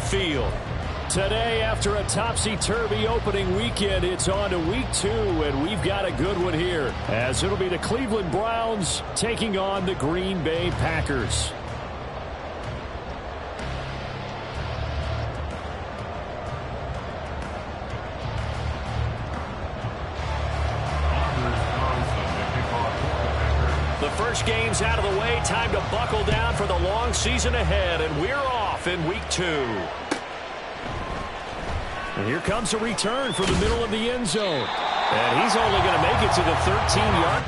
field. Today, after a topsy-turvy opening weekend, it's on to week 2, and we've got a good one here, as it'll be the Cleveland Browns taking on the Green Bay Packers. The first game's out of the way. Time to buckle down for the long season ahead, and we're off in week 2. And here comes a return from the middle of the end zone. And he's only going to make it to the 13-yard.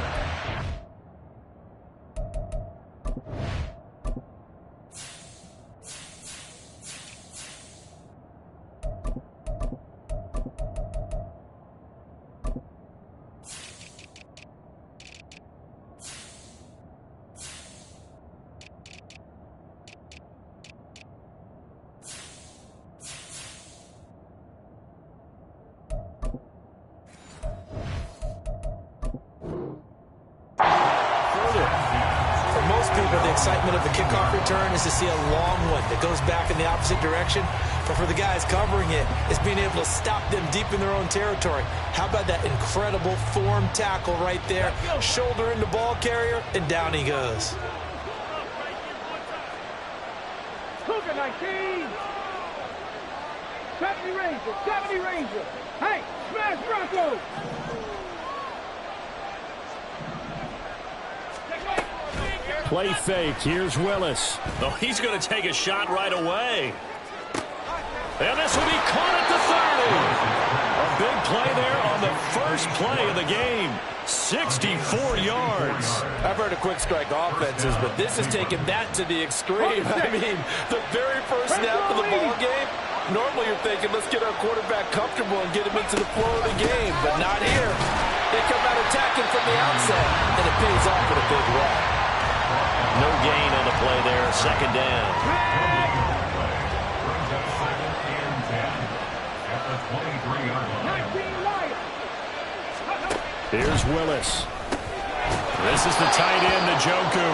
The excitement of the kickoff return is to see a long one that goes back in the opposite direction. But for the guys covering it, it's being able to stop them deep in their own territory. How about that incredible form tackle right there? Shoulder in the ball carrier, and down he goes. Cougar 19. 70 Ranger, 70 Ranger. Hey, smash Bronco. Play fake. Here's Willis. Oh, he's going to take a shot right away. And this will be caught at the 30. A big play there on the first play of the game. 64 yards. I've heard of quick strike offenses, but this is taking that to the extreme. I mean, the very first snap of the ball game, normally you're thinking, let's get our quarterback comfortable and get him into the flow of the game, but not here. They come out attacking from the outset, and it pays off with a big run. No gain on the play there. Second down. Here's Willis. This is the tight end, Njoku.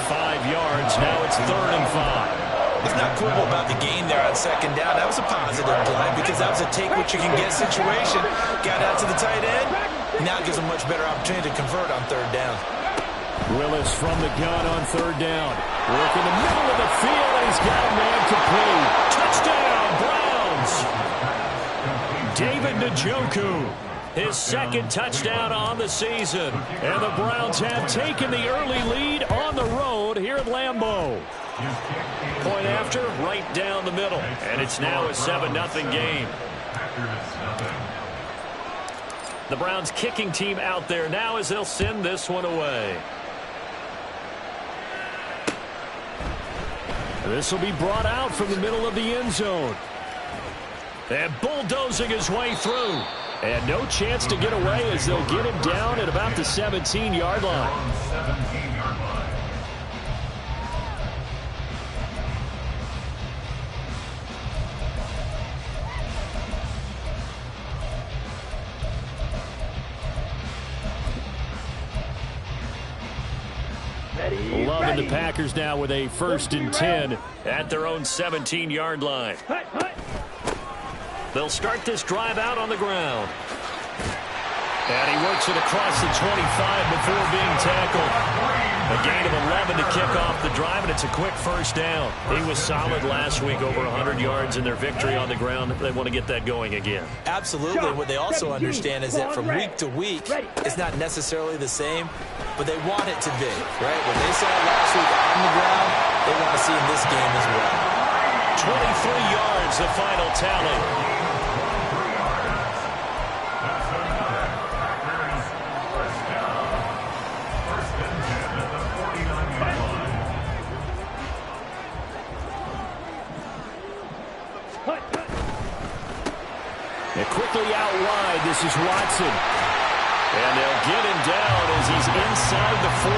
5 yards. Now it's 3rd and 5. Let's not quibble about the gain there on second down. That was a positive play because that was a take-what-you-can-get situation. Got out to the tight end. Now it gives a much better opportunity to convert on 3rd down. Willis from the gun on 3rd down. Work in the middle of the field, and he's got a man complete. Touchdown, Browns! David Njoku, his 2nd touchdown on the season. And the Browns have taken the early lead on the road here at Lambeau. Point after, right down the middle. And it's now a 7-0 game. The Browns kicking team out there now as they'll send this one away. This will be brought out from the middle of the end zone. And bulldozing his way through. And no chance to get away as they'll get him down at about the 17-yard line. Loving the Packers now with a 1st and 10 at their own 17-yard line. They'll start this drive out on the ground. And he works it across the 25 before being tackled. A gain of 11 to kick off the drive, and it's a quick 1st down. He was solid last week, over 100 yards in their victory on the ground. They want to get that going again. Absolutely. What they also understand is that from week to week, it's not necessarily the same, but they want it to be, right? When they saw it last week on the ground, they want to see in this game as well. 23 yards, the final tally. And quickly out wide, this is Watson. And they'll get him down as he's inside the 40.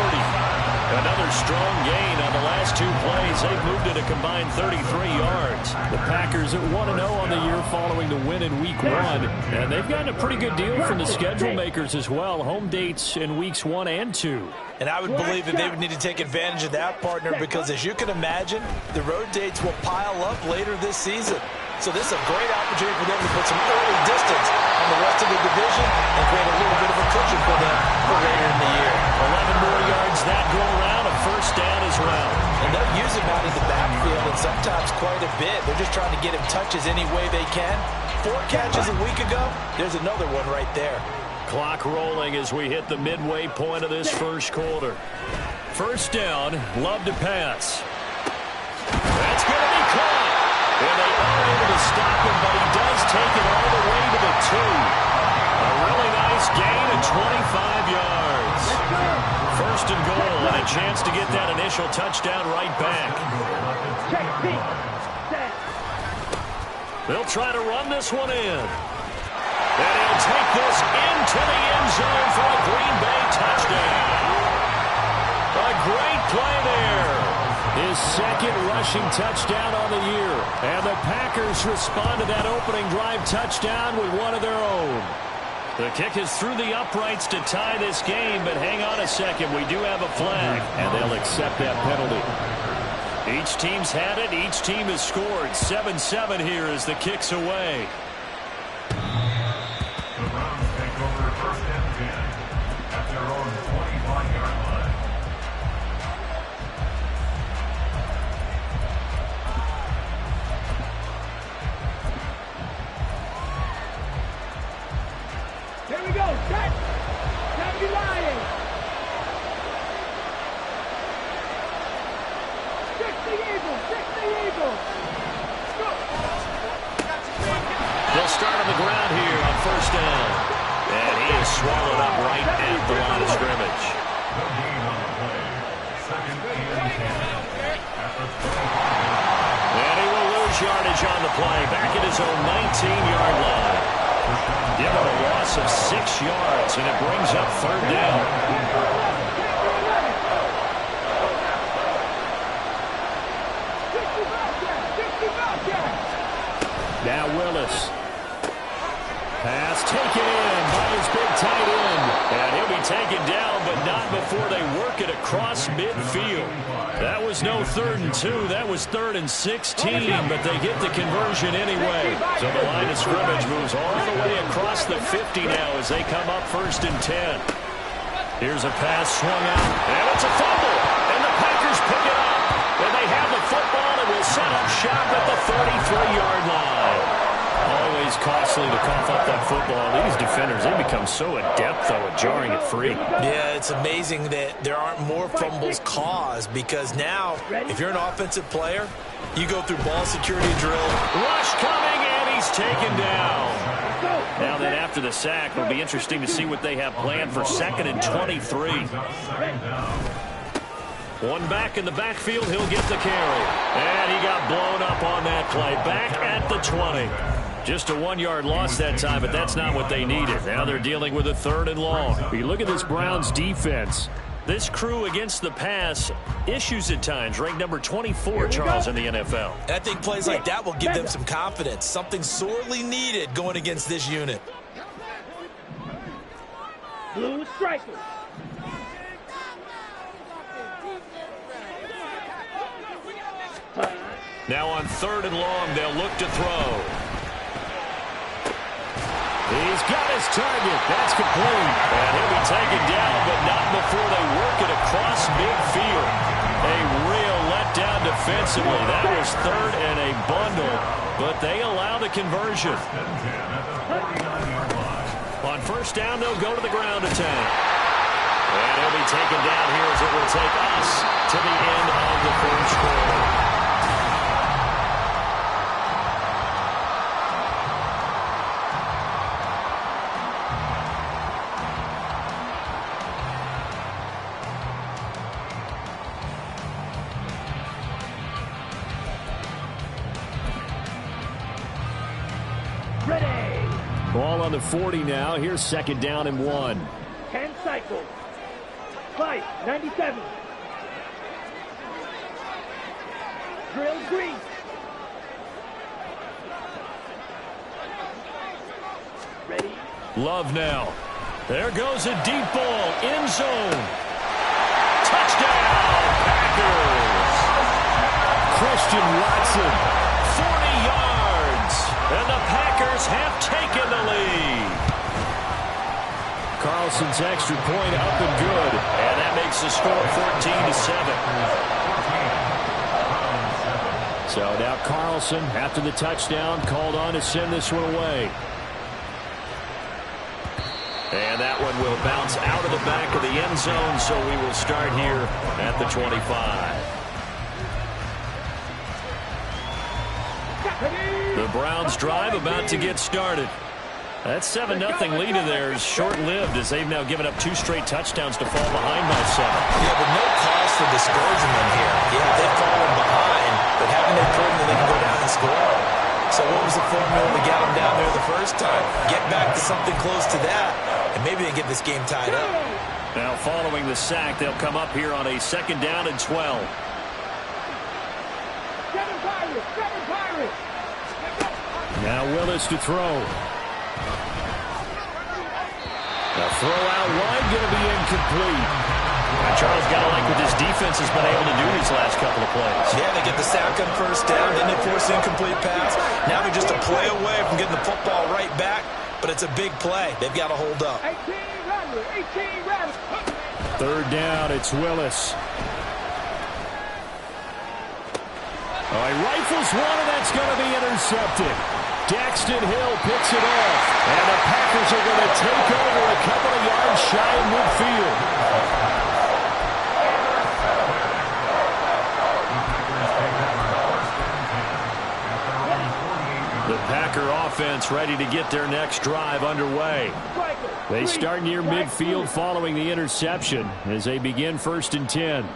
Another strong gain on the last 2 plays. They've moved it a combined 33 yards. yards. The Packers at 1-0 on the year following the win in Week 1. And they've gotten a pretty good deal from the schedule makers as well. Home dates in Weeks 1 and 2. And I would believe that they would need to take advantage of that, partner, because as you can imagine, the road dates will pile up later this season. So this is a great opportunity for them to put some early distance on the rest of the division and create a little bit of a cushion for them for later in the year. 11 more yards that go around, a first down as well. And they'll use him out of the backfield, and sometimes quite a bit. They're just trying to get him touches any way they can. 4 catches a week ago, there's another one right there. Clock rolling as we hit the midway point of this first quarter. First down, Love to pass. That's going to be caught. And they are able to stop him, but he does take it all the way to the 2. A really nice gain of 25 yards. First and goal, and a chance to get that initial touchdown right back. They'll try to run this one in. And he'll take this into the end zone for a Green Bay touchdown. A great play there. His second rushing touchdown on the year. And the Packers respond to that opening drive touchdown with one of their own. The kick is through the uprights to tie this game, but hang on a second. We do have a flag, and they'll accept that penalty. Each team's had it. Each team has scored. 7-7 here as the kick's away. The Browns take over first and 10 at their own 25-yard line. Here we go. Set. Time to lying. 60 Eagles. 60 Eagles. Go. They'll start on the ground here on first down. And he is swallowed up right at the line of scrimmage. The gain on the play. Second and 10 at the 25. And he will lose yardage on the play. Back at his own 19-yard line. Given a loss of 6 yards, and it brings up third down. Now Willis. Pass taken in by his big tight end. And he'll be taken down, but not before they work it across midfield. That was no 3rd and 2. That was 3rd and 16, but they get the conversion anyway. So the line of scrimmage moves all the way across the 50 now as they come up first and 10. Here's a pass swung out, and it's a fumble. And the Packers pick it up. And they have the football and will set up shop at the 33-yard line. Always costly to cough up that football. These defenders, they become so adept, though, at jarring it free. Yeah, it's amazing that there aren't more fumbles caused, because now, if you're an offensive player, you go through ball security drill. Rush coming, and he's taken down. Now then, after the sack, it'll be interesting to see what they have planned for 2nd and 23. One back in the backfield, he'll get the carry. And he got blown up on that play. Back at the 20. Just a 1-yard loss that time, but that's not what they needed. Now they're dealing with a 3rd and long. You look at this Browns defense. This crew against the pass, issues at times, ranked number 24, Charles, in the NFL. And I think plays like that will give them some confidence, something sorely needed going against this unit. Blue strikers. Now on 3rd and long, they'll look to throw. He's got his target. That's complete. And he'll be taken down, but not before they work it across midfield. A real letdown defensively. That was 3rd and a bundle, but they allow the conversion. On first down, they'll go to the ground attack. And he'll be taken down here as it will take us to the end of the first quarter. Ball on the 40 now. Here's 2nd down and 1. 10 cycles. 5, 97. Drill green. Love now. There goes a deep ball. End zone. Touchdown, Packers. Christian Watson, 40 yards. And the Packers have taken the lead. Carlson's extra point up and good. And that makes the score 14-7. So now Carlson, after the touchdown, called on to send this one away. And that one will bounce out of the back of the end zone, so we will start here at the 25. The Browns drive about to get started. That 7-0 lead of theirs short-lived as they've now given up 2 straight touchdowns to fall behind by 7. Yeah, but no cause for discouragement here. Yeah, they've fallen behind, but haven't they proven that they can go down and score? So what was the formula to get them down there the first time? Get back to something close to that, and maybe they get this game tied up. Now following the sack, they'll come up here on a 2nd down and 12. Now Willis to throw. The throw out wide going to be incomplete. And Charles got to like what this defense has been able to do these last couple of plays. Yeah, they get the sack on 1st down, then they force an incomplete pass. Now they're just a play away from getting the football right back, but it's a big play. They've got to hold up. 3rd down, it's Willis. Oh, he rifles one, and that's going to be intercepted. Daxton Hill picks it off, and the Packers are going to take over a couple of yards shy of midfield. The Packer offense ready to get their next drive underway. They start near midfield following the interception as they begin 1st and 10.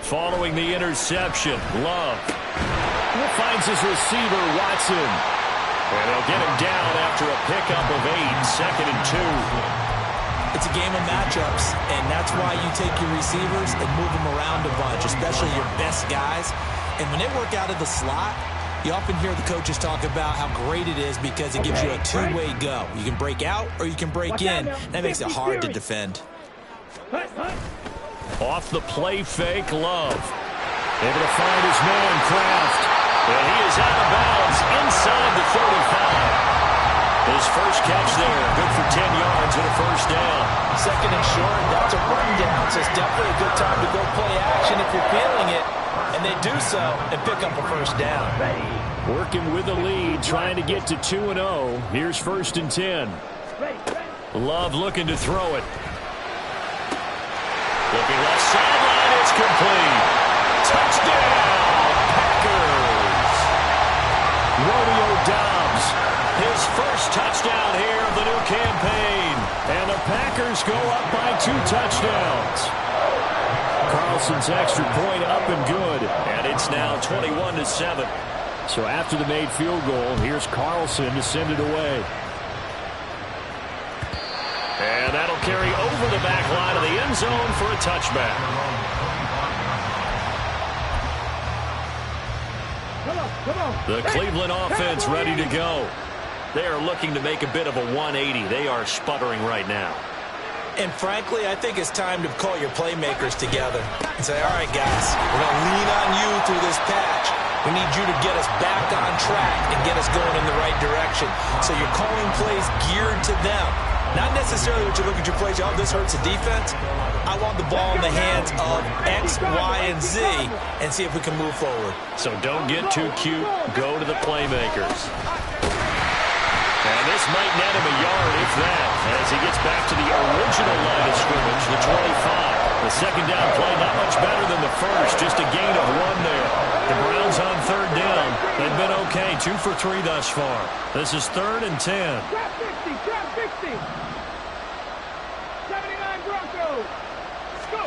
Following the interception, Love finds his receiver, Watson. And they'll get him down after a pickup of 8, 2nd and 2. It's a game of matchups, and that's why you take your receivers and move them around a bunch, especially your best guys. And when they work out of the slot, you often hear the coaches talk about how great it is because it gives you a 2-way go. You can break out or you can break in. That makes it hard to defend. Off the play fake, Love. Able to find his man, Kraft. And he is out of bounds inside the 35. His first catch there, good for 10 yards and a 1st down. 2nd and short, that's a run down. So it's definitely a good time to go play action if you're feeling it. And they do so and pick up a 1st down. Working with the lead, trying to get to 2-0. Here's 1st and 10. Love looking to throw it. Looking left sideline, it's complete. Touchdown, Packers. Romeo Doubs, his first touchdown here of the new campaign. And the Packers go up by 2 touchdowns. Carlson's extra point up and good. And it's now 21-7. So after the made field goal, here's Carlson to send it away. And that'll carry over the back line of the end zone for a touchback. The Cleveland offense ready to go. They are looking to make a bit of a 180. They are sputtering right now. And frankly, I think it's time to call your playmakers together and say, all right, guys, we're going to lean on you through this patch. We need you to get us back on track and get us going in the right direction. So you're calling plays geared to them. Not necessarily what you look at your plays, oh, this hurts the defense. I want the ball in the hands of X, Y, and Z and see if we can move forward. So don't get too cute. Go to the playmakers. And this might net him a yard, if that, as he gets back to the original line of scrimmage, the 25. The 2nd down play not much better than the first, just a gain of 1 there. The Browns on 3rd down. They've been okay, 2 for 3 thus far. This is 3rd and 10. Trap 60, trap 60. 79 Broncos. Go.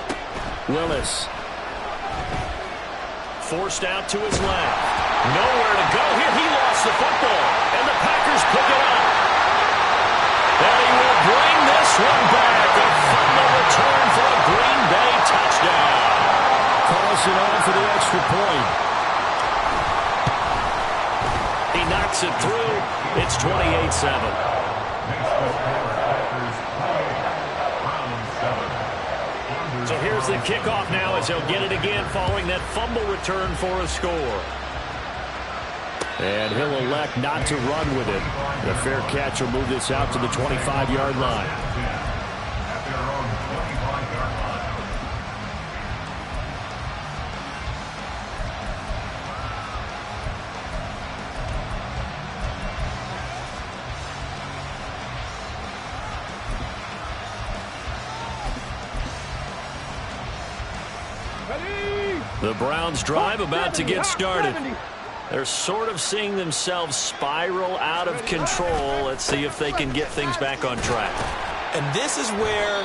Willis. Forced out to his left. Nowhere to go here. He lost the football. And the Packers pick it up. And he will bring this one back. A final return for a Green Bay touchdown. Carlson on for the extra point. He knocks it through. It's 28-7. So here's the kickoff now as he'll get it again following that fumble return for a score. And he'll elect not to run with it. The fair catch will move this out to the 25-yard line. The Browns drive about to get started. They're sort of seeing themselves spiral out of control. Let's see if they can get things back on track. And this is where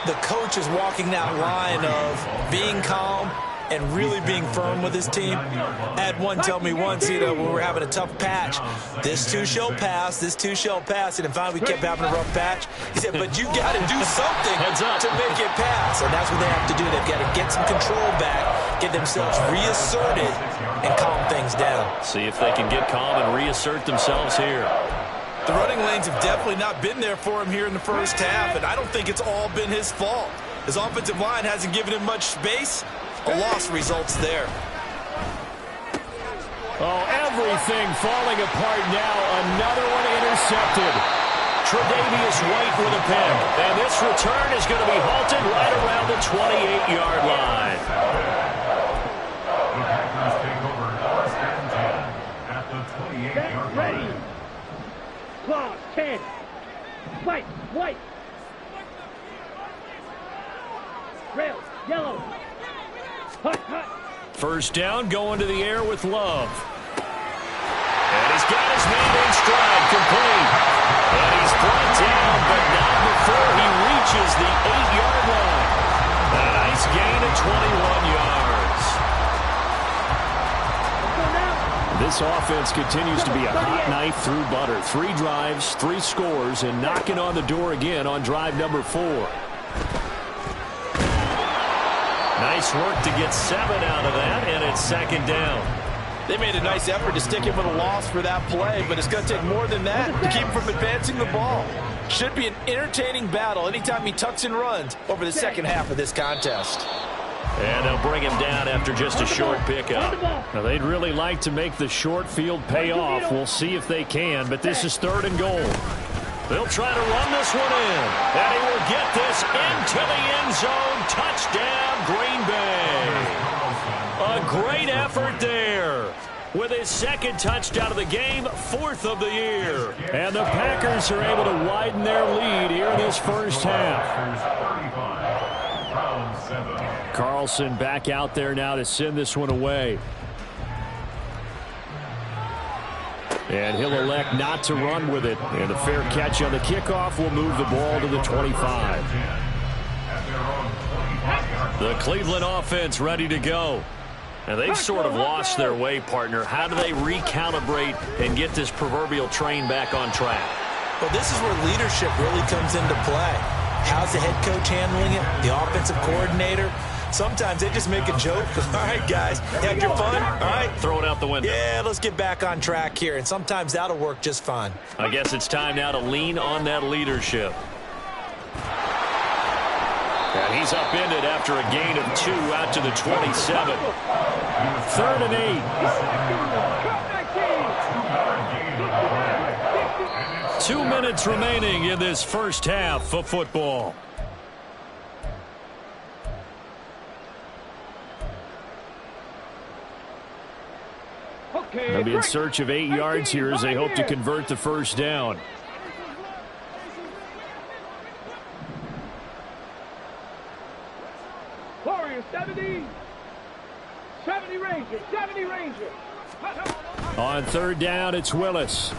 the coach is walking that line of being calm and really being firm with his team. I had one tell me once, when we were having a tough patch, this too shall pass, this too shall pass. And finally we kept having a rough patch. He said, but you got to do something to make it pass. And that's what they have to do. They've got to get some control back, get themselves reasserted, and calm things down. See if they can get calm and reassert themselves here. The running lanes have definitely not been there for him here in the first half, and I don't think it's all been his fault. His offensive line hasn't given him much space. A loss results there. Oh, everything falling apart now. Another one intercepted. Tre'Davious White with a pick. And this return is going to be halted right around the 28-yard line. The Packers take over first and 10 at the 28-yard Ready. line. Clock, 10. White, white. Red, yellow. Hut, hut. First down, going to the air with Love. And he's got his man in stride, complete. And he's brought down, but not before he reaches the 8-yard line. A nice gain of 21 yards. This offense continues to be a hot knife through butter. 3 drives, 3 scores, and knocking on the door again on drive number 4. Nice work to get 7 out of that, and it's second down. They made a nice effort to stick him with a loss for that play, but it's going to take more than that to keep him from advancing the ball. Should be an entertaining battle anytime he tucks and runs over the second half of this contest. And they'll bring him down after just a short pickup. Now, they'd really like to make the short field pay off. We'll see if they can, but this is 3rd and goal. They'll try to run this one in, and he will get this into the end zone. Touchdown, Green Bay. A great effort there. With his 2nd touchdown of the game, 4th of the year. And the Packers are able to widen their lead here in this first half. Carlson back out there now to send this one away. And he'll elect not to run with it. And a fair catch on the kickoff will move the ball to the 25. The Cleveland offense ready to go. And they've sort of lost their way, partner. How do they recalibrate and get this proverbial train back on track? Well, this is where leadership really comes into play. How's the head coach handling it? The offensive coordinator? Sometimes they just make a joke. All right, guys, had your fun? All right. Throw it out the window. Yeah, let's get back on track here. And sometimes that'll work just fine. I guess it's time now to lean on that leadership. And he's upended after a gain of 2 out to the 27. 3rd and 8. 2 minutes remaining in this first half of football. They'll be in search of 8 yards here as they hope to convert the first down. Warrior, 70. 70 Ranger, 70 Ranger. On 3rd down, it's Willis. He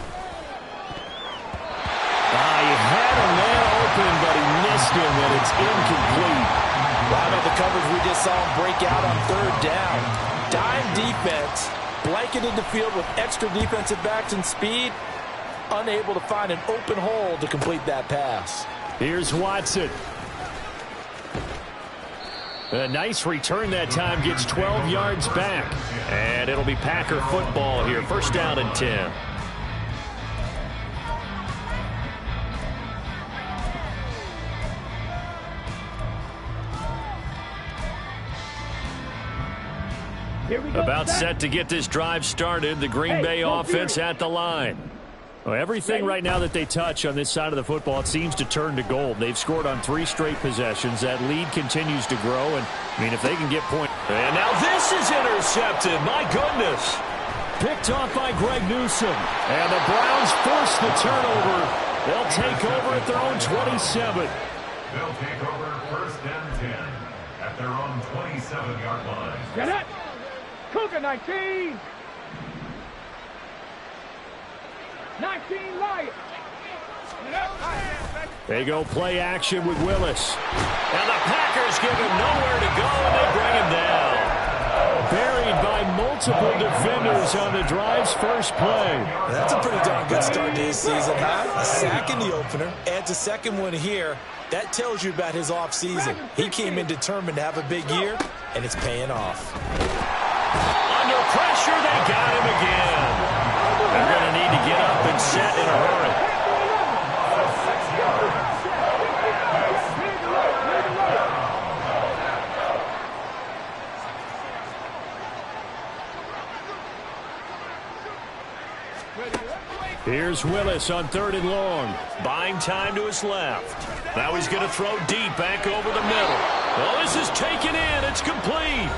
had a man open, but he missed him, and it's incomplete. Right on the coverage, we just saw him break out on 3rd down. Dime defense, blanketed the field with extra defensive backs and speed, unable to find an open hole to complete that pass. Here's Watson. A nice return that time, gets 12 yards back. And it'll be Packer football here. First down and 10. About set to get this drive started. The Green Bay offense at the line. Well, everything right now that they touch on this side of the football, it seems to turn to gold. They've scored on 3 straight possessions. That lead continues to grow. And, I mean, if they can get points. And now this is intercepted. My goodness. Picked off by Greg Newsome. And the Browns force the turnover. They'll take over at their own 27. They'll take over first and 10 at their own 27-yard line. Get it! Cougar 19! 19 Lions! They go play action with Willis. And the Packers give him nowhere to go, and they bring him down. Buried by multiple defenders on the drive's first play. That's a pretty darn good start to his season, huh? A sack in the opener, adds a second one here. That tells you about his offseason. He came in determined to have a big year, and it's paying off. Under pressure, they got him again. They're going to need to get up and set in a hurry. Here's Willis on 3rd and long. Buying time to his left. Now he's going to throw deep back over the middle. Well, this is taken in. It's complete.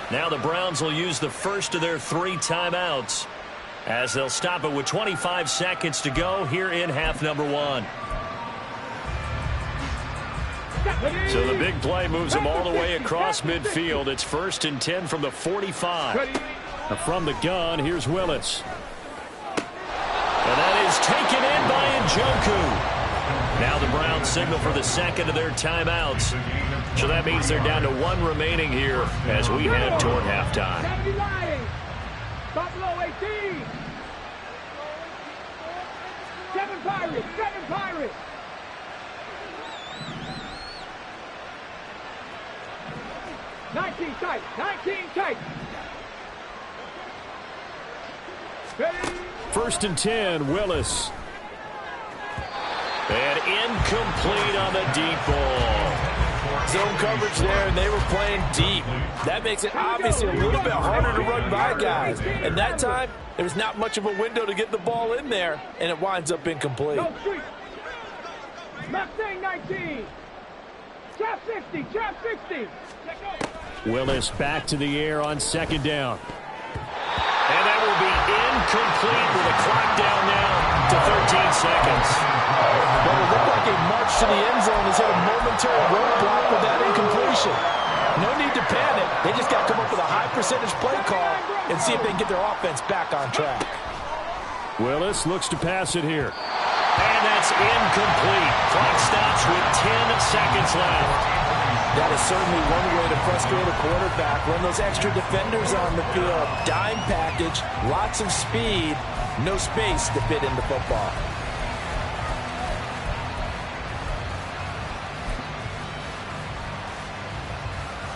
Now the Browns will use the first of their 3 timeouts as they'll stop it with 25 seconds to go here in half number 1. So the big play moves them all the way across midfield. It's 1st and 10 from the 45. From the gun, here's Willis. And that is taken in by Njoku. Now the Browns signal for the second of their timeouts. So that means they're down to 1 remaining here as we head toward halftime. 18. 7 Pirates. 7 Pirates. Tight. 19 tight. 1st and 10, Willis. And incomplete on the deep ball. Zone coverage there, and they were playing deep. That makes it obviously a little bit harder to run by guys. And that time, there was not much of a window to get the ball in there, and it winds up incomplete. Mustang 19. Trap 60. Trap 60. Willis back to the air on 2nd down. And that will be incomplete with a clock down now to 13 seconds. Well, it looked like a march to the end zone has hit a momentary roadblock with that incompletion. No need to panic. They just got to come up with a high percentage play call and see if they can get their offense back on track. Willis looks to pass it here. And that's incomplete. Clock stops with 10 seconds left. That is certainly one way to frustrate a quarterback. Run those extra defenders on the field. Dime package, lots of speed, no space to fit in the football.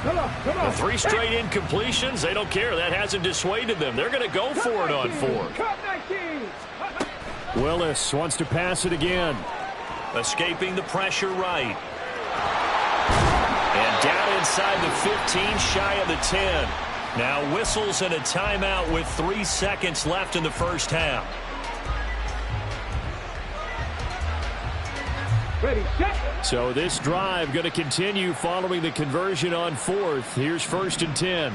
Come on. 3 straight incompletions. They don't care. That hasn't dissuaded them. They're going to go for it on 4th. Willis wants to pass it again. Escaping the pressure right. And down inside the 15, shy of the 10. Now whistles and a timeout with 3 seconds left in the first half. Ready, set. So this drive going to continue following the conversion on 4th. Here's 1st and 10.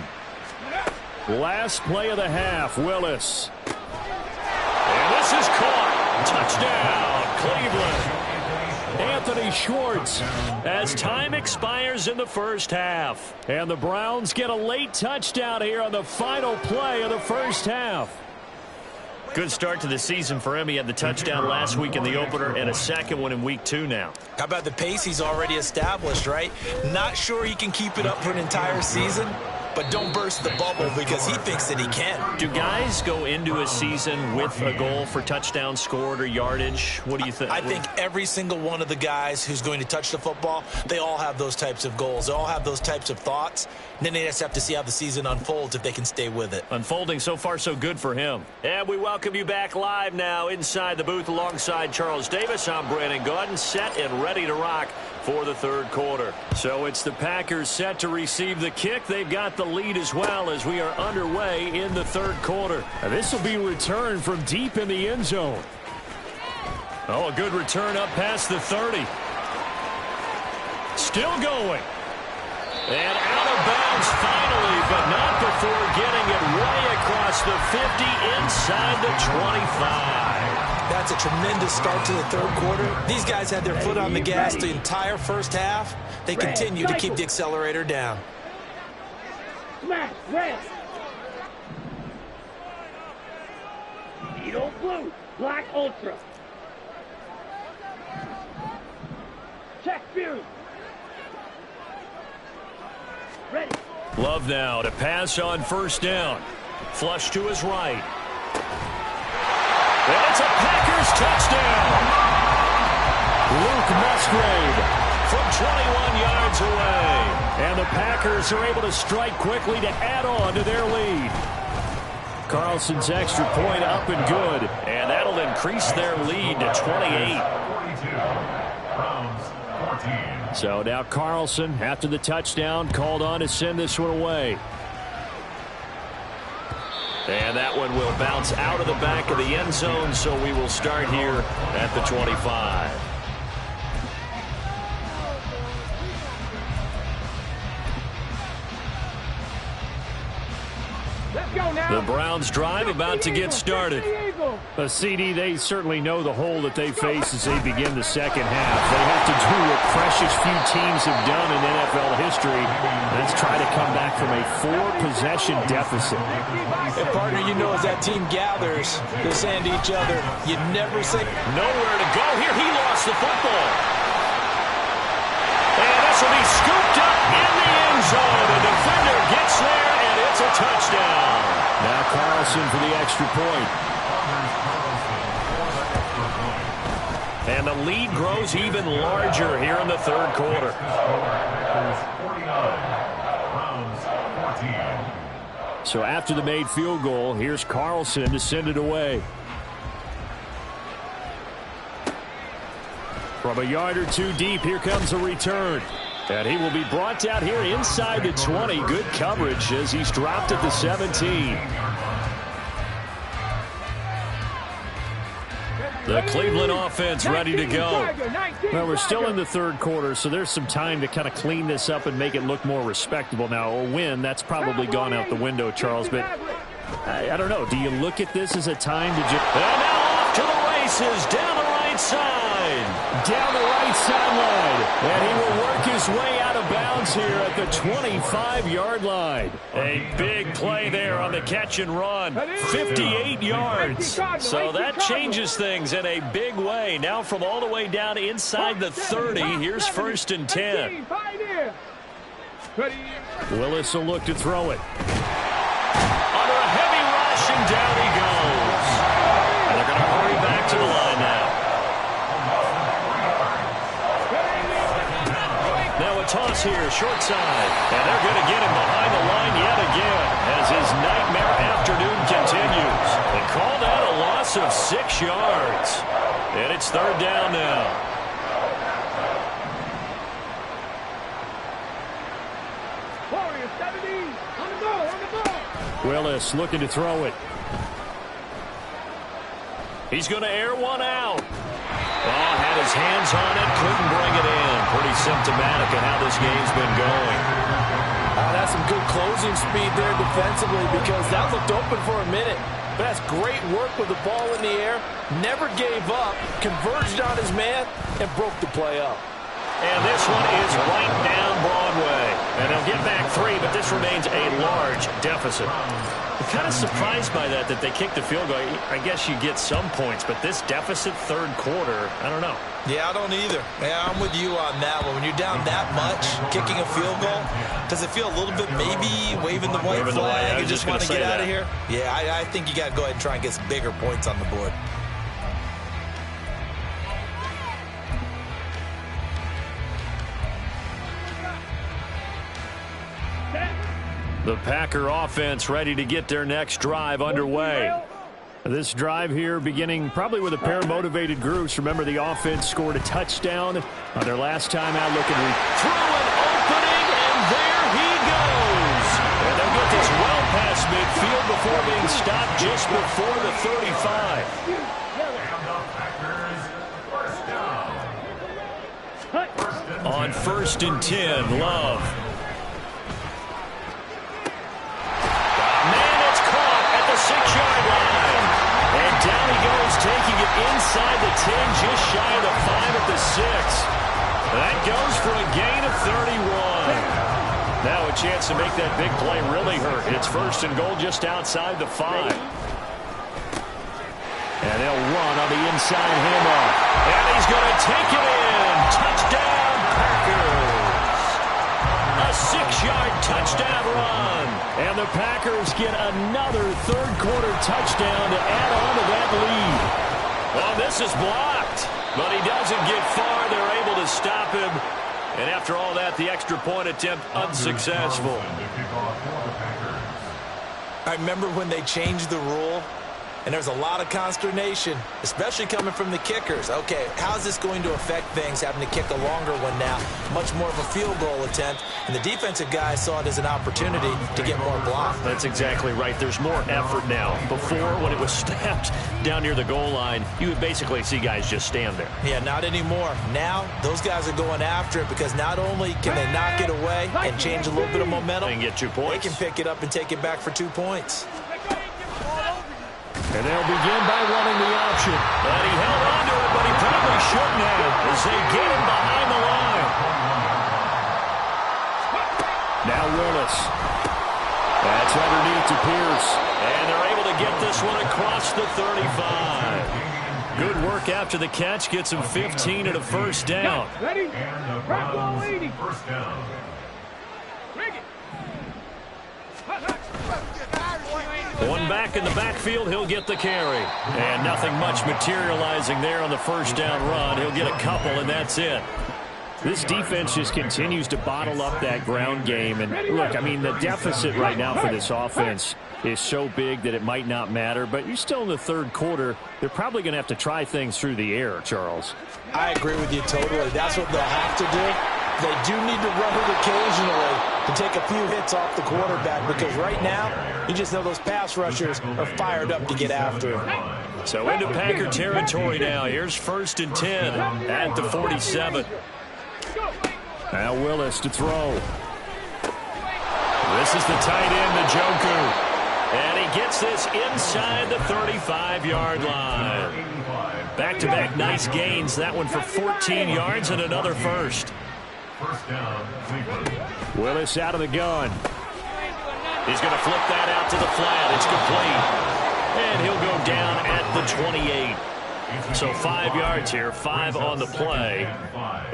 Last play of the half, Willis. And this is caught. Touchdown, Cleveland. Anthony Schwartz as time expires in the first half. And the Browns get a late touchdown here on the final play of the first half. Good start to the season for him. He had the touchdown last week in the opener and a second one in week 2 now. How about the pace he's already established, right? Not sure he can keep it up for an entire season, but don't burst the bubble because he thinks that he can. Do guys go into a season with a goal for touchdowns scored or yardage? What do you think? I think every single one of the guys who's going to touch the football, they all have those types of goals. They all have those types of thoughts. And then they just have to see how the season unfolds if they can stay with it. Unfolding so far so good for him. And we welcome you back live now inside the booth alongside Charles Davis. I'm Brandon Gaudin, set and ready to rock for the third quarter. So it's the Packers set to receive the kick. They've got the lead as well as we are underway in the third quarter. And this will be returned from deep in the end zone. Oh, a good return up past the 30. Still going. And out of bounds finally, but not before getting it way across the 50 inside the 25. That's a tremendous start to the third quarter. These guys had their foot on the gas the entire first half. They continue to keep the accelerator down. Smash, red. Edo blue, black ultra. Check Fury. Ready. Love now to pass on first down. Flush to his right. And it's a Packers touchdown. Luke Musgrave from 21 yards away. And the Packers are able to strike quickly to add on to their lead. Carlson's extra point up and good. And that'll increase their lead to 28. 42. Browns 14. So now Carlson, after the touchdown, called on to send this one away. And that one will bounce out of the back of the end zone, so we will start here at the 25. Let's go now. The Browns drive about to get started. CD, they certainly know the hole that they face as they begin the second half. They have to do what precious few teams have done in NFL history. Let's try to come back from a 4-possession deficit. And partner, you know as that team gathers, they're saying to each other, you never say nowhere to go here. He lost the football. And this will be scooped up in the end zone. The defender gets there, and it's a touchdown. Now Carlson for the extra point. And the lead grows even larger here in the third quarter. So after the made field goal, here's Carlson to send it away. From a yard or two deep, here comes a return. And he will be brought down here inside the 20. Good coverage as he's dropped at the 17. The Cleveland offense ready to go. Well, we're still in the third quarter, so there's some time to kind of clean this up and make it look more respectable. Now, a win, that's probably gone out the window, Charles, but I don't know. Do you look at this as a time to just... And now off to the races, down the right side. Down the right sideline. And he will work his way out of bounds here at the 25-yard line. A big play there on the catch and run. 58 yards. So that changes things in a big way. Now from all the way down inside the 30, here's 1st and 10. Willis will look to throw it. Under a heavy rush, and down he goes. And they're going to hurry back to the line now. Now a toss here, short side. And they're going to get him behind the line yet again as his nightmare afternoon continues. They call that a loss of 6 yards. And it's third down now. Willis looking to throw it. He's going to air one out. Oh, had his hands on it, couldn't bring it in. Pretty symptomatic of how this game's been going. That's some good closing speed there defensively because that looked open for a minute. But that's great work with the ball in the air. Never gave up, converged on his man, and broke the play up. And this one is right down Broadway. And they'll get back 3, but this remains a large deficit. I'm kind of surprised by that they kicked the field goal. I guess you get some points, but this deficit third quarter, I don't know. Yeah, I don't either. Yeah, I'm with you on that one. When you're down that much, kicking a field goal, does it feel a little bit maybe waving the white flag? You just want to get out of here? Yeah, I think you got to go ahead and try and get some bigger points on the board. The Packer offense ready to get their next drive underway. This drive here beginning probably with a pair of motivated groups. Remember, the offense scored a touchdown on their last time out. Looking through an opening, and there he goes. And they'll get this well past midfield before being stopped just before the 35. On 1st and 10, Love. Man, it's caught at the 6-yard line. And down he goes, taking it inside the 10, just shy of the 5 at the 6. That goes for a gain of 31. Now a chance to make that big play really hurt. It's 1st and goal just outside the 5. And they'll run on the inside handoff. And he's going to take it in. Touchdown, Packers. A 6-yard touchdown run. And the Packers get another third-quarter touchdown to add on to that lead. Well, this is blocked, but he doesn't get far. They're able to stop him. And after all that, the extra point attempt unsuccessful. I remember when they changed the rule, and there's a lot of consternation, especially coming from the kickers. Okay, how's this going to affect things, having to kick a longer one now? Much more of a field goal attempt, and the defensive guys saw it as an opportunity to get more block. That's exactly right. There's more effort now. Before, when it was snapped down near the goal line, you would basically see guys just stand there. Yeah, not anymore. Now, those guys are going after it because not only can they knock it away and change a little bit of momentum, and get 2 points. They can pick it up and take it back for 2 points. And they'll begin by running the option. And he held on to it, but he probably shouldn't have as they get him behind the line. Now Willis. That's underneath to Pierce. And they're able to get this one across the 35. Good work after the catch. Gets him 15 and a first down. Ready? Red ball 80. First down. One back in the backfield, he'll get the carry. And nothing much materializing there on the first down run. He'll get a couple, and that's it. This defense just continues to bottle up that ground game. And look, I mean, the deficit right now for this offense is so big that it might not matter. But you're still in the third quarter. They're probably going to have to try things through the air, Charles. I agree with you totally. That's what they'll have to do. They do need to run it occasionally to take a few hits off the quarterback because right now, you just know those pass rushers are fired up to get after him. So into Packer territory now. Here's 1st and 10 at the 47. Now Willis to throw. This is the tight end, Njoku. And he gets this inside the 35-yard line. Back-to-back nice gains. That one for 14 yards and another first. First down, Cleveland. Willis out of the gun. He's going to flip that out to the flat. It's complete. And he'll go down at the 28. So 5 yards here, 5 on the play.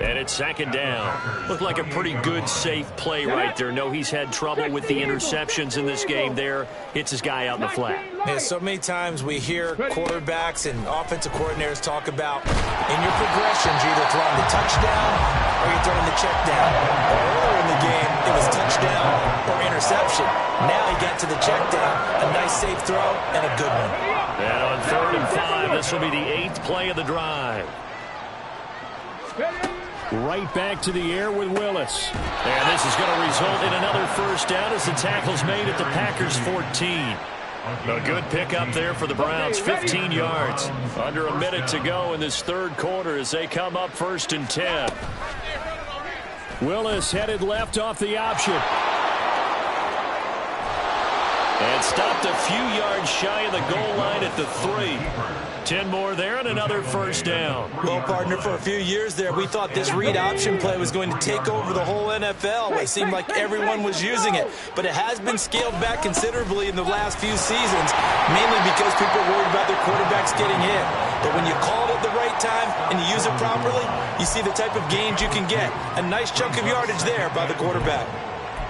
And it's 2nd down. Looked like a pretty good, safe play right there. No, he's had trouble with the interceptions in this game there. Hits his guy out in the flat. Yeah, so many times we hear quarterbacks and offensive coordinators talk about in your progressions, you're either throwing the touchdown or you're throwing the check down. Earlier in the game, it was touchdown or interception. Now he got to the check down, a nice safe throw, and a good one. And on 3rd and 5, this will be the 8th play of the drive. Right back to the air with Willis. And this is going to result in another first down as the tackle's made at the Packers' 14. A good pickup there for the Browns, 15 yards. Under a minute to go in this third quarter as they come up 1st and 10. Willis headed left off the option. And stopped a few yards shy of the goal line at the 3. 10 more there and another first down. Well, partner, for a few years there, we thought this read option play was going to take over the whole NFL. It seemed like everyone was using it, but it has been scaled back considerably in the last few seasons, mainly because people are worried about their quarterbacks getting hit. But when you call it at the right time and you use it properly, you see the type of gains you can get. A nice chunk of yardage there by the quarterback.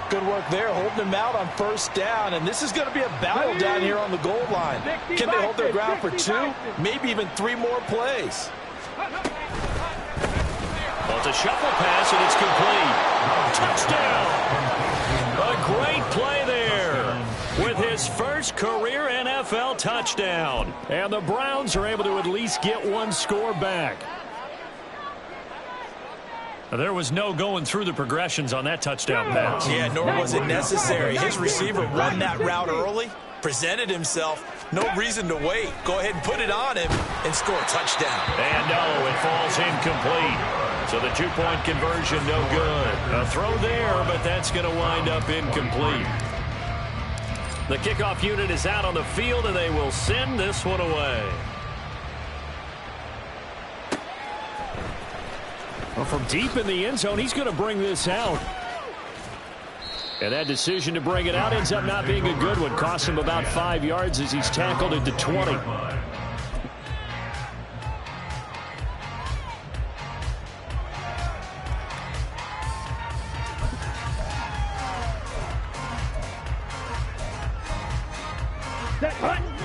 Good work there, holding them out on first down, and this is going to be a battle down here on the goal line. Can they hold their ground for 2, maybe even 3 more plays? Well, it's a shuffle pass, and it's complete. Touchdown! A great play there with his first career NFL touchdown. And the Browns are able to at least get one score back. There was no going through the progressions on that touchdown pass. Yeah, nor was it necessary. His receiver won that route early, presented himself. No reason to wait. Go ahead and put it on him and score a touchdown. And no, it falls incomplete. So the 2-point conversion, no good. A throw there, but that's going to wind up incomplete. The kickoff unit is out on the field, and they will send this one away. Well, from deep in the end zone, he's going to bring this out. And that decision to bring it out ends up not being a good one. Costs him about 5 yards as he's tackled into 20.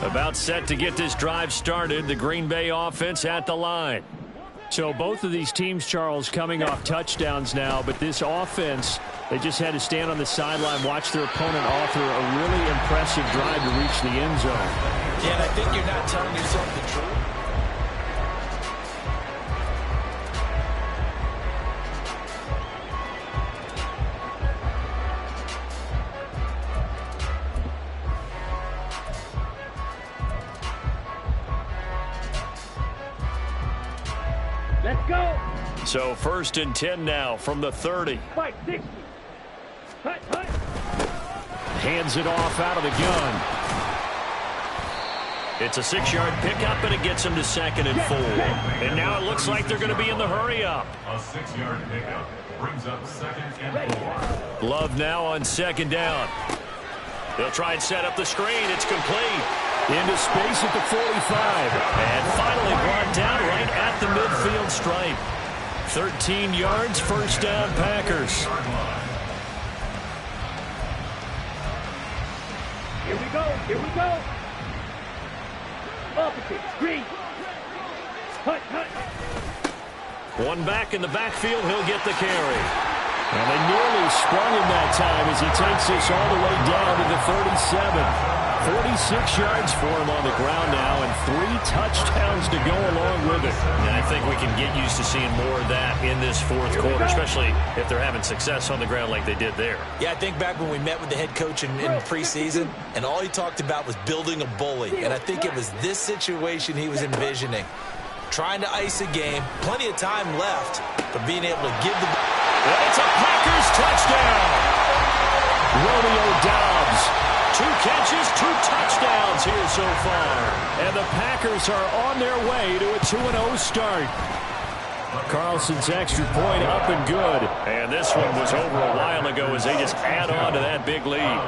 About set to get this drive started. The Green Bay offense at the line. So both of these teams, Charles, coming off touchdowns now, but this offense, they just had to stand on the sideline, watch their opponent author a really impressive drive to reach the end zone. Yeah, and I think you're not telling yourself the truth. Let's go. So 1st and 10 now from the 30. Fight 60. Hut, hut. Hands it off out of the gun. It's a 6-yard pickup, and it gets him to 2nd and 4. And now it looks like they're going to be in the hurry up. A 6-yard pickup brings up 2nd and 4. Love now on 2nd down. They'll try and set up the screen. It's complete. Into space at the 45. And finally brought down right at the midfield stripe. 13 yards, first down, Packers. Here we go. Here we go. Opposite. Green. Hut, hut. One back in the backfield. He'll get the carry. And they nearly sprung him that time as he takes this all the way down to the 37. 46 yards for him on the ground now, and 3 touchdowns to go along with it. And I think we can get used to seeing more of that in this 4th quarter, especially if they're having success on the ground like they did there. Yeah, I think back when we met with the head coach in preseason, and all he talked about was building a bully. And I think it was this situation he was envisioning. Trying to ice a game, plenty of time left, but being able to give the... And it's a Packers touchdown! Romeo Doubs. 2 catches, 2 touchdowns here so far. And the Packers are on their way to a 2-0 start. Carlson's extra point up and good. And this one was over a while ago as they just add on to that big lead.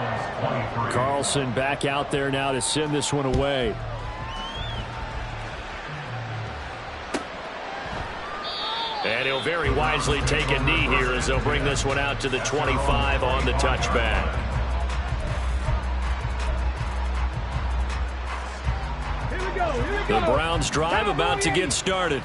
Carlson back out there now to send this one away. And he'll very wisely take a knee here as they'll bring this one out to the 25 on the touchback. The Browns drive about to get started.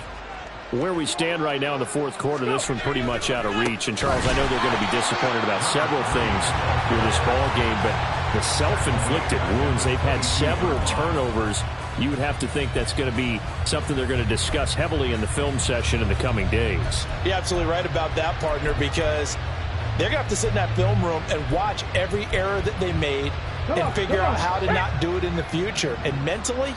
Where we stand right now in the 4th quarter, this one pretty much out of reach. And, Charles, I know they're going to be disappointed about several things through this ball game, but the self-inflicted wounds, they've had several turnovers. You would have to think that's going to be something they're going to discuss heavily in the film session in the coming days. You're absolutely right about that, partner, because they're going to have to sit in that film room and watch every error that they made and figure out how to not do it in the future. And mentally,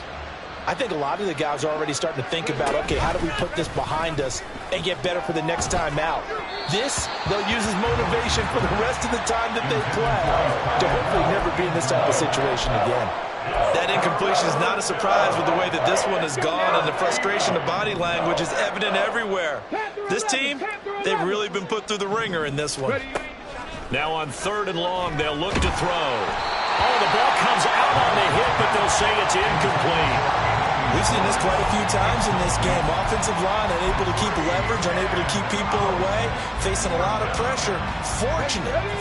I think a lot of the guys are already starting to think about, okay, how do we put this behind us and get better for the next time out? This, they'll use as motivation for the rest of the time that they play to hopefully never be in this type of situation again. That incompletion is not a surprise with the way that this one has gone, and the frustration of body language is evident everywhere. This team, they've really been put through the ringer in this one. Now on 3rd and long, they'll look to throw. Oh, the ball comes out on the hit, but they'll say it's incomplete. We've seen this quite a few times in this game. Offensive line unable to keep leverage, unable to keep people away, facing a lot of pressure.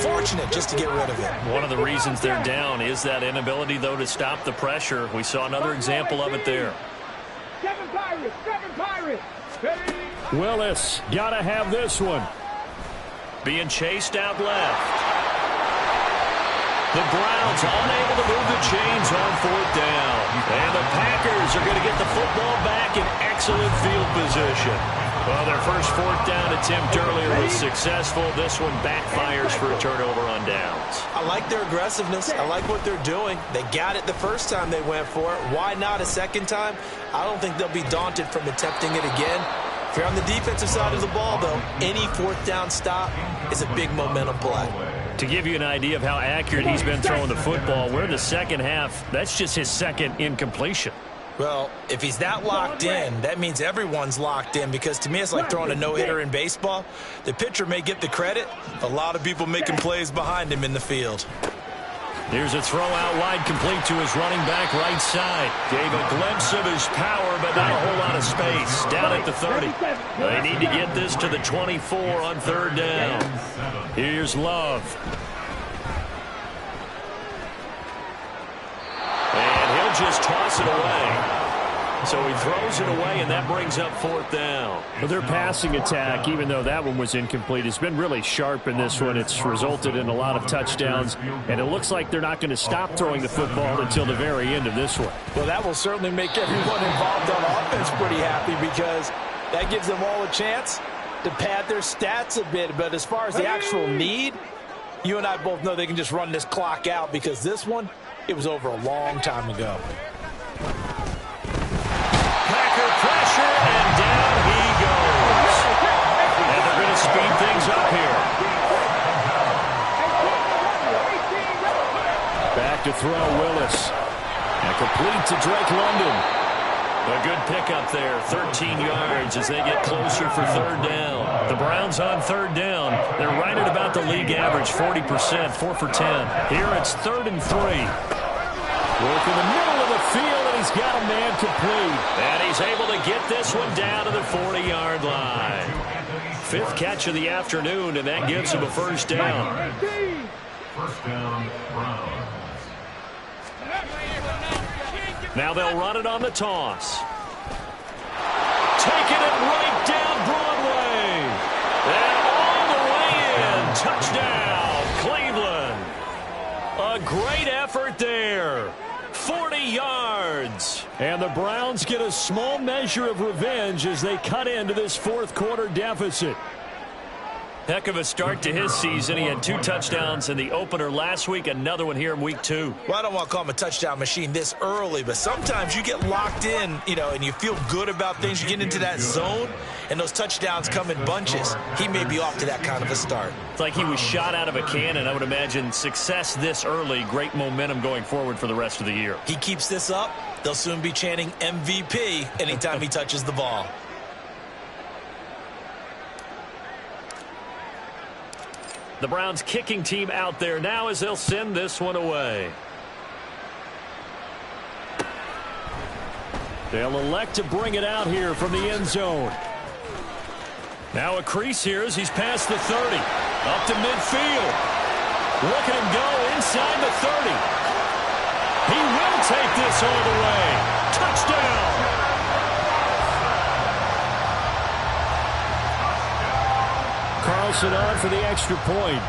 Fortunate just to get rid of it. One of the reasons they're down is that inability, though, to stop the pressure. We saw another example of it there. Seven Pirates. Willis, got to have this one. Being chased out left. The Browns unable to move the chains on 4th down. And the Packers are going to get the football back in excellent field position. Well, their first 4th down attempt earlier was successful. This one backfires for a turnover on downs. I like their aggressiveness. I like what they're doing. They got it the first time they went for it. Why not a second time? I don't think they'll be daunted from attempting it again. If you're on the defensive side of the ball, though, any 4th down stop is a big momentum play. To give you an idea of how accurate he's been throwing the football, we're in the second half. That's just his second incompletion. Well, if he's that locked in, that means everyone's locked in, because to me it's like throwing a no-hitter in baseball. The pitcher may get the credit. A lot of people making plays behind him in the field. Here's a throw out wide, complete to his running back right side. Gave a glimpse of his power, but not a whole lot of space. Down at the 30. They need to get this to the 24 on 3rd down. Here's Love. And he'll just toss it away. So he throws it away, and that brings up 4th down. Well, their passing attack, even though that one was incomplete, has been really sharp in this one. It's resulted in a lot of touchdowns, and it looks like they're not going to stop throwing the football until the very end of this one. Well, that will certainly make everyone involved on offense pretty happy, because that gives them all a chance to pad their stats a bit. But as far as the actual need, you and I both know they can just run this clock out, because this one, it was over a long time ago. Pressure, and down he goes. And they're going to speed things up here. Back to throw, Willis. And complete to Drake London. A good pickup there, 13 yards as they get closer for 3rd down. The Browns on 3rd down. They're right at about the league average, 40%, 4 for 10. Here it's 3rd and 3. Work in the middle of the field, and he's got a man complete. And he's able to get this one down to the 40-yard line. 5th catch of the afternoon, and that gives him a 1st down. First down, Browns. Now they'll run it on the toss. Taking it right down Broadway. And all the way in. Touchdown, Cleveland. A great effort there. 40 yards. And the Browns get a small measure of revenge as they cut into this 4th quarter deficit. Heck of a start to his season. He had 2 touchdowns in the opener last week, another one here in week 2. Well, I don't want to call him a touchdown machine this early, but sometimes you get locked in, and you feel good about things. You get into that zone, and those touchdowns come in bunches. He may be off to that kind of a start. It's like he was shot out of a cannon. I would imagine success this early, great momentum going forward for the rest of the year. He keeps this up, they'll soon be chanting MVP anytime he touches the ball. The Browns kicking team out there now as they'll send this one away. They'll elect to bring it out here from the end zone. Now a crease here as he's past the 30. Up to midfield. Look at him go inside the 30. He will take this all the way. Touchdown. Carlson on for the extra point.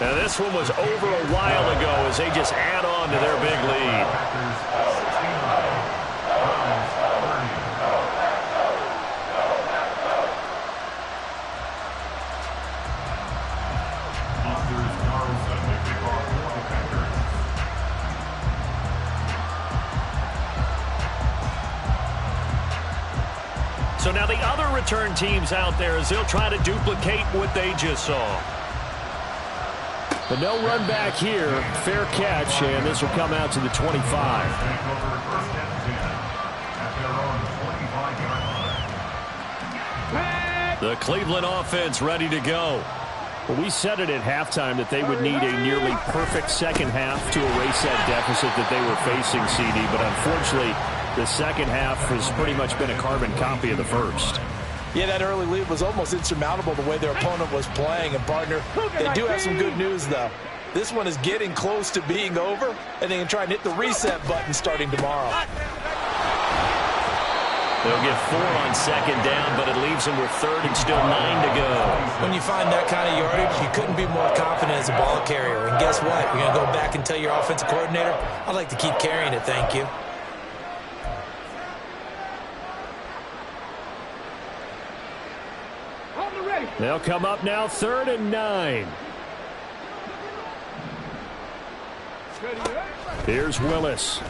Now this one was over a while ago as they just add on to their big lead. So now the other return teams out there as they'll try to duplicate what they just saw. But no run back here. Fair catch, and this will come out to the 25. The Cleveland offense ready to go. Well, we said it at halftime that they would need a nearly perfect second half to erase that deficit that they were facing, CD. But unfortunately, the second half has pretty much been a carbon copy of the first. Yeah, that early lead was almost insurmountable the way their opponent was playing. And, partner, they do have some good news, though. This one is getting close to being over, and they can try and hit the reset button starting tomorrow. They'll get 4 on second down, but it leaves them with third and still 9 to go. When you find that kind of yardage, you couldn't be more confident as a ball carrier. And guess what? You're going to go back and tell your offensive coordinator, I'd like to keep carrying it, thank you. They'll come up now, 3rd and 9. Here's Willis.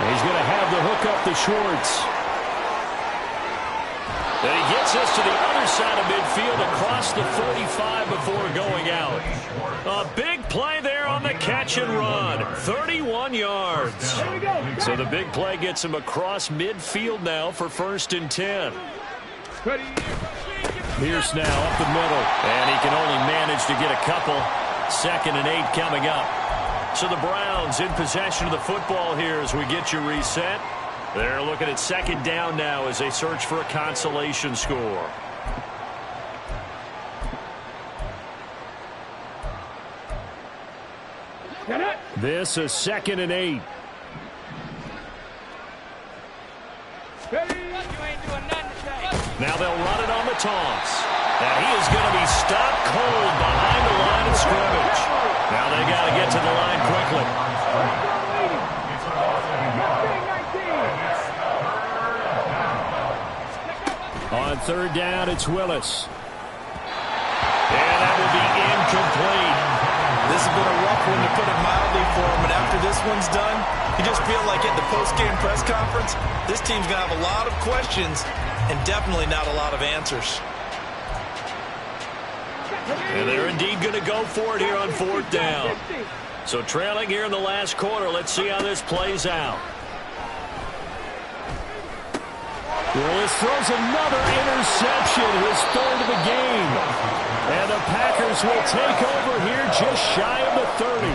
He's going to have the hook up to Schwartz. And he gets us to the other side of midfield across the 45 before going out. A big play there on the catch and run. 31 yards. So the big play gets him across midfield now for 1st and 10. Pierce now up the middle. And he can only manage to get a couple. 2nd and 8 coming up. So the Browns in possession of the football here as we get you reset. They're looking at 2nd down now as they search for a consolation score. This is 2nd and 8. Now they'll run it on the toss. And he is going to be stopped cold behind the line of scrimmage. Now they got to get to the line quickly. On 3rd down, it's Willis. And that will be incomplete. This has been a rough one, to put it mildly, for him. And after this one's done, you just feel like at the post-game press conference, this team's going to have a lot of questions and definitely not a lot of answers. And they're indeed going to go for it here on 4th down. So trailing here in the last quarter, let's see how this plays out. Willis throws another interception, his 3rd of the game. And the Packers will take over here just shy of the 30.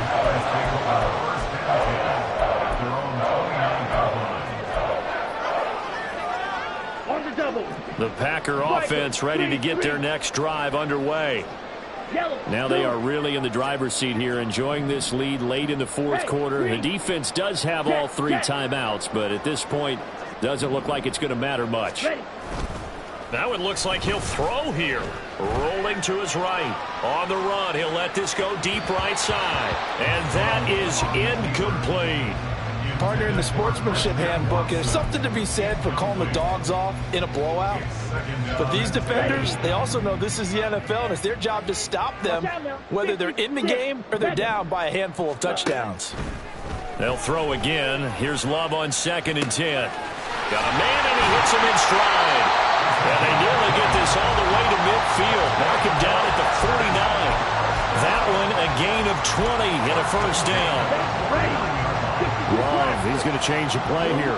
The Packer offense ready to get their next drive underway. Now they are really in the driver's seat here, enjoying this lead late in the 4th quarter. The defense does have all 3 timeouts, but at this point, doesn't look like it's going to matter much. Now it looks like he'll throw here. Rolling to his right. On the run, he'll let this go deep right side. And that is incomplete. Partner, in the sportsmanship handbook, there's something to be said for calling the dogs off in a blowout. But these defenders, they also know this is the NFL, and it's their job to stop them, whether they're in the game or they're down by a handful of touchdowns. They'll throw again. Here's Love on 2nd and 10. Got a man, and he hits him in stride. And they nearly get this all the way to midfield. Mark him down at the 49. That one a gain of 20 and a 1st down. Love, he's going to change the play here.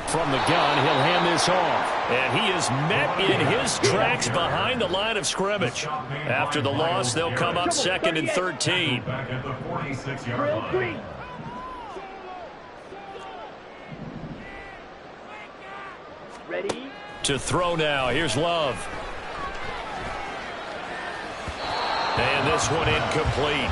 From the gun, he'll hand this off. And he is met in his tracks behind the line of scrimmage. After the loss, they'll come up 2nd and 13. Back at the 46-yard line. Ready? To throw now. Here's Love. And this one incomplete.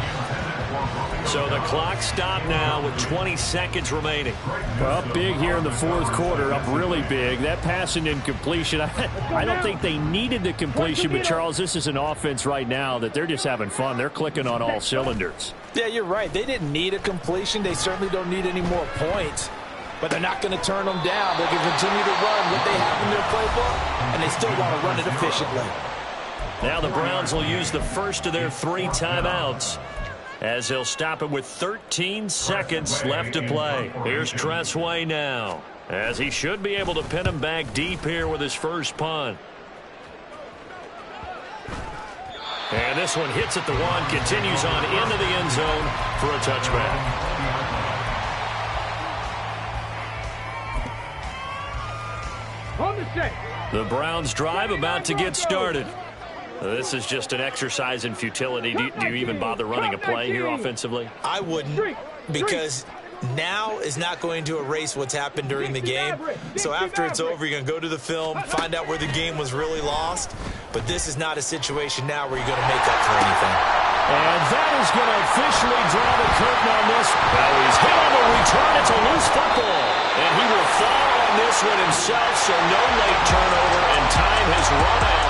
So the clock stopped now with 20 seconds remaining. Well, up big here in the 4th quarter, up really big. That pass and incompletion, I don't think they needed the completion, but Charles, this is an offense right now that they're just having fun. They're clicking on all cylinders. Yeah, you're right. They didn't need a completion. They certainly don't need any more points. But they're not going to turn them down. They can continue to run what they have in their playbook, and they still want to run it efficiently. Now the Browns will use the first of their 3 timeouts. as he'll stop it with 13 seconds left to play. Here's Tressway now, as he should be able to pin him back deep here with his first punt. And this one hits at the 1, continues on into the end zone for a touchback. The Browns drive about to get started. This is just an exercise in futility. Do you even bother running a play here offensively? I wouldn't, because now is not going to erase what's happened during the game. So after it's over, you're going to go to the film, find out where the game was really lost. But this is not a situation now where you're going to make up for anything. And that is going to officially draw the curtain on this. Now he's hit on the return. It's a loose football. And he will fall on this one himself, so no late turnover, and time has run out.